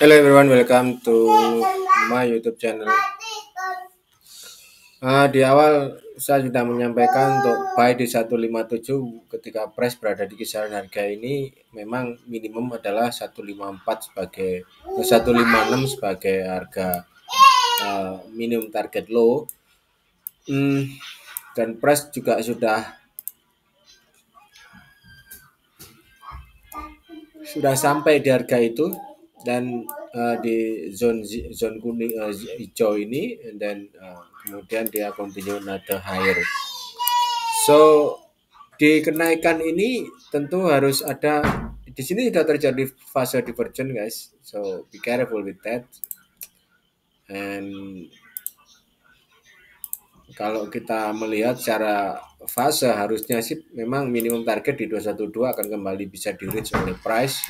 Hello everyone, welcome to my YouTube channel. Di awal saya sudah menyampaikan untuk buy di 157 ketika price berada di kisaran harga ini memang minimum adalah 154 sebagai 156 sebagai harga minimum target low. Dan price juga sudah sampai di harga itu dan di zone kuning hijau ini, dan kemudian dia continue another higher. So di kenaikan ini tentu harus ada, di sini sudah terjadi fase divergent guys, so be careful with that. And kalau kita melihat secara fase harusnya sih memang minimum target di 212 akan kembali bisa di reach oleh price.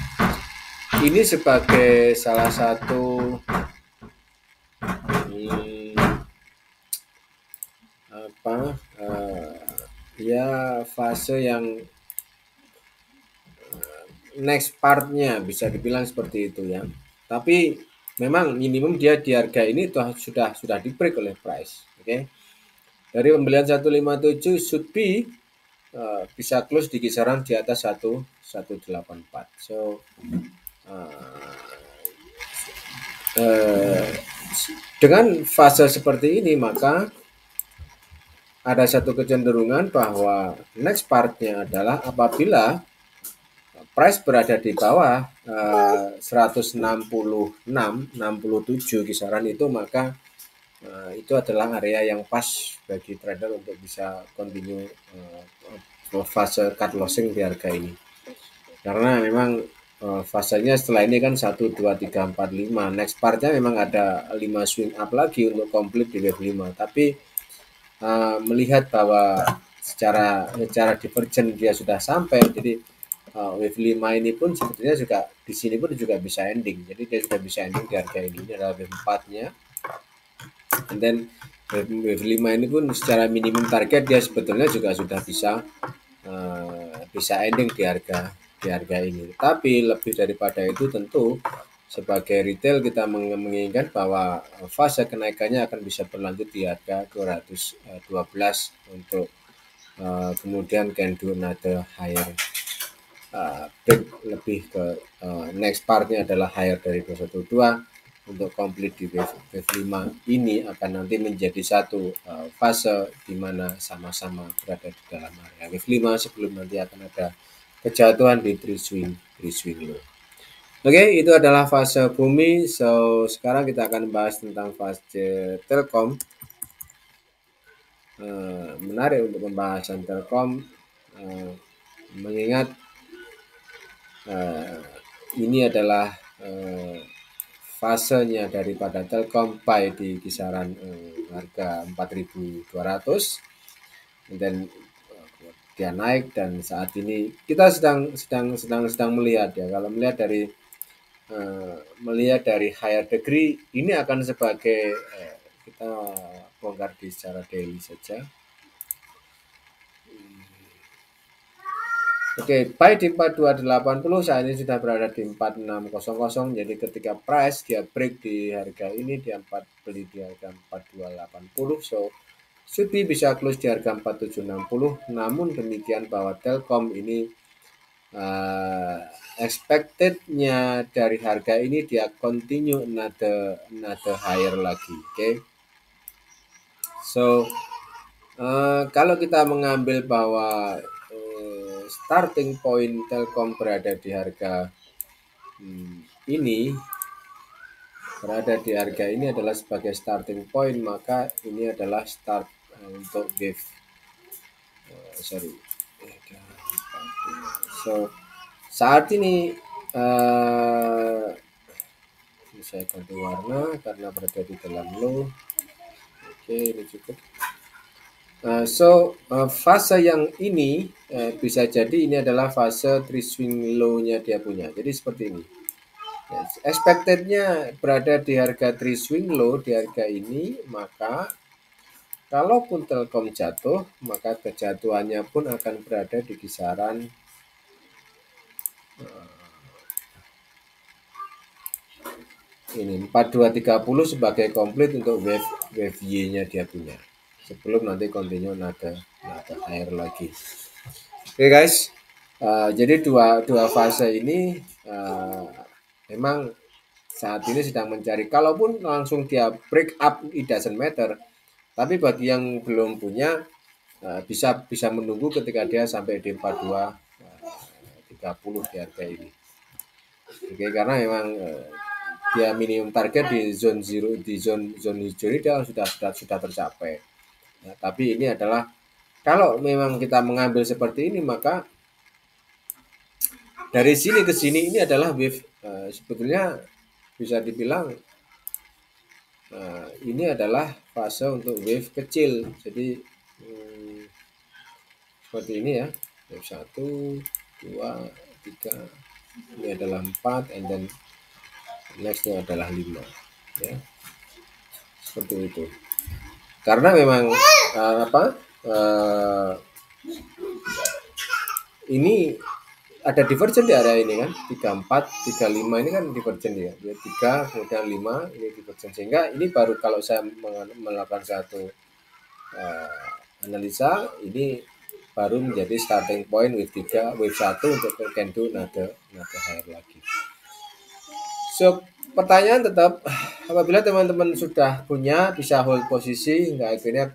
Ini sebagai salah satu ya fase yang next partnya bisa dibilang seperti itu ya. Tapi memang minimum dia di harga ini sudah di break oleh price. Oke. Dari pembelian 157 should be bisa close di kisaran di atas 184. So dengan fase seperti ini maka ada satu kecenderungan bahwa next partnya adalah apabila price berada di bawah 166-67 kisaran itu, maka itu adalah area yang pas bagi trader untuk bisa continue fase cut lossing di harga ini. Karena memang fasenya setelah ini kan 1, 2, 3, 4, 5. Next partnya memang ada 5 swing up lagi untuk complete di wave 5. Tapi melihat bahwa secara divergent dia sudah sampai, jadi wave 5 ini pun sebetulnya juga di sini pun juga bisa ending. Jadi dia sudah bisa ending di harga ini. Ini adalah wave 4-nya. And then wave 5 ini pun secara minimum target dia sebetulnya juga sudah bisa ending di harga ini. Tapi lebih daripada itu tentu sebagai retail kita menginginkan bahwa fase kenaikannya akan bisa berlanjut di harga 212 untuk kemudian can do another higher break lebih ke next partnya adalah higher dari 212 untuk complete di wave 5 ini akan nanti menjadi satu fase di mana sama-sama berada di dalam area wave 5 sebelum nanti akan ada kejatuhan di 3 swing low. Oke, itu adalah fase bumi. So sekarang kita akan bahas tentang fase Telkom. Menarik untuk pembahasan Telkom, mengingat ini adalah fasenya daripada Telkom buy di kisaran harga 4.200 dan dia naik, dan saat ini kita sedang melihat ya, kalau melihat dari higher degree ini akan sebagai kita bongkar di secara daily saja. Oke, buy di 4280, saat ini sudah berada di 4600. Jadi ketika price dia break di harga ini, dia beli di harga 4280. So should be bisa close di harga 4760. Namun demikian bahwa Telkom ini expected-nya dari harga ini dia continue another higher lagi. Oke. So kalau kita mengambil bahwa starting point Telkom berada di harga ini adalah sebagai starting point, maka ini adalah start untuk wave so saat ini saya ganti warna karena berada di dalam low. Oke, ini cukup. Fase yang ini bisa jadi ini adalah fase 3 swing low-nya dia punya. Jadi seperti ini. Expected-nya berada di harga 3 swing low di harga ini, maka kalaupun Telkom jatuh, maka kejatuhannya pun akan berada di kisaran ini 4230 sebagai komplit untuk wave Y-nya dia punya. Sebelum nanti continue nada air lagi. Oke guys, jadi dua fase ini memang saat ini sedang mencari. Kalaupun langsung dia break up, it doesn't matter. Tapi bagi yang belum punya, bisa menunggu ketika dia sampai di 4230 di harga ini. Oke, karena memang dia minimum target di zone zero, di zone hijau ini dia sudah tercapai. Nah, tapi ini adalah kalau memang kita mengambil seperti ini, maka dari sini ke sini ini adalah wave, sebetulnya bisa dibilang ini adalah fase untuk wave kecil. Jadi seperti ini ya, wave 1, 2, 3, ini adalah 4, and then nextnya adalah 5 ya, seperti itu. Karena memang ini ada divergen di area ini kan, 34, 35 ini kan divergen ya. Dia 3, kemudian 5, ini divergen. Sehingga ini baru kalau saya melakukan satu analisa, ini baru menjadi starting point wave 3, wave 1 untuk candle nada higher lagi. So, pertanyaan tetap, apabila teman-teman sudah punya, bisa hold posisi hingga akhirnya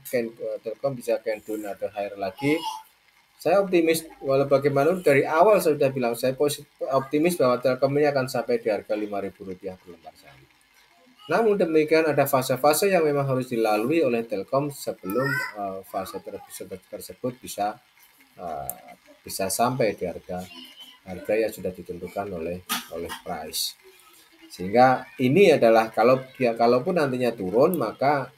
Telkom bisa candle nada higher lagi. Saya optimis, walau bagaimanapun dari awal saya sudah bilang, saya optimis bahwa Telkom ini akan sampai di harga Rp5.000 per lembar saham. Namun demikian ada fase-fase yang memang harus dilalui oleh Telkom sebelum fase tersebut bisa sampai di harga yang sudah ditentukan oleh price. Sehingga ini adalah kalaupun nantinya turun, maka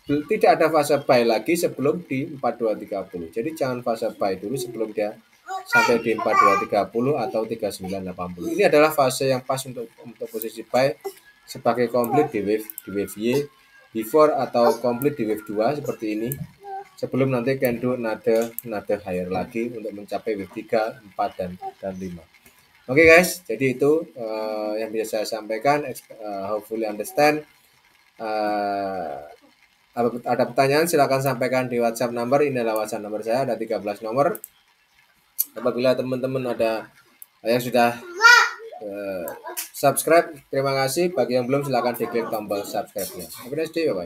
tidak ada fase buy lagi sebelum di 4230. Jadi jangan fase buy dulu sebelum dia sampai di 4230 atau 3980. Ini adalah fase yang pas untuk posisi buy sebagai komplit di wave Y, before atau komplit di wave 2 seperti ini. Sebelum nanti candle nada higher lagi untuk mencapai wave 3, 4 dan 5. Oke guys, jadi itu yang bisa saya sampaikan. Hopefully understand. Ada pertanyaan silakan sampaikan di WhatsApp number. Ini adalah WhatsApp number saya, ada 13 nomor. Apabila teman-teman ada yang sudah subscribe, terima kasih. Bagi yang belum silakan diklik tombol subscribe-nya. Have a nice day, bye-bye.